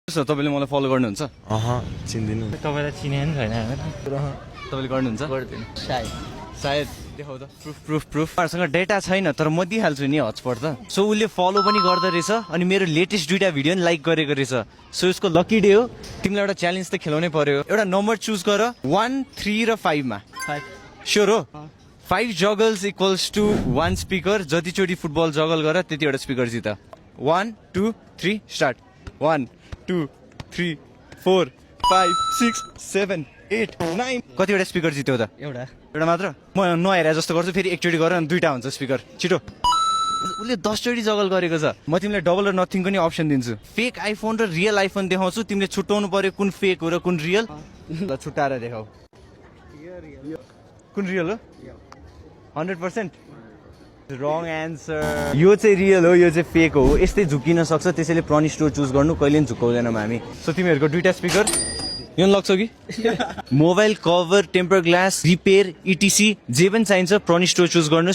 तपाईले मलाई फलो गर्नुहुन्छ चिन्दिनु तपाईलाई चिने नि छैन तपाईले गर्नुहुन्छ गर्दैन सायद देखाउ त प्रुफ उहाँसँग डेटा छैन तर म दिइहाल्छु नि हटस्पट त सो उसले फलो पनि गर्दो रहेछ अनि मेरो लेटेस्ट दुईटा भिडियो नि लाइक गरेको रहेछ सो यसको लकी डे हो तिमीलाई एउटा च्यालेन्ज त खेलाउनै पर्यो एउटा नम्बर चुज गर 1 3 र 5 मा स्योर हो 5 जगल्स इक्वल्स टु 1 स्पिकर जतिचोटि फुटबल जगल गर त्यतिवटा स्पिकर जित 1 2 3 स्टार्ट 1 2 3 4 5 6 7 8 9 कतिवटा स्पिकर जित्यो त एउटा मात्र म नहेरे जस्तो गर्छु फेरि एकचोटि गर अनि दुईटा हुन्छ स्पिकर छिटो उसले 10 चोटि जगल गरेको छ म तिमीलाई डबल र नथिङको नि अप्सन दिन्छु फेक आइफोन र रियल आइफोन देखाउँछु तिमीले छुट्याउनु पर्यो कुन फेक हो र कुन रियल ल छुट्टाएर देखाऊ कुन रियल हो 100% रङ एन्सर यो चाहिँ रियल हो यो चाहिँ फेक हो यस्तै झुकिन सक्छ त्यसैले प्रनी स्टोर चुज गर्नु कहिले पनि झुकाउँदैनौँ हामी सो तिमीहरूको दुईटा स्पिकर यो लाग्छ कि mobile cover temper glass repair etc जे पनि चाहिन्छ प्रनी स्टोर चुज गर्नुहोस्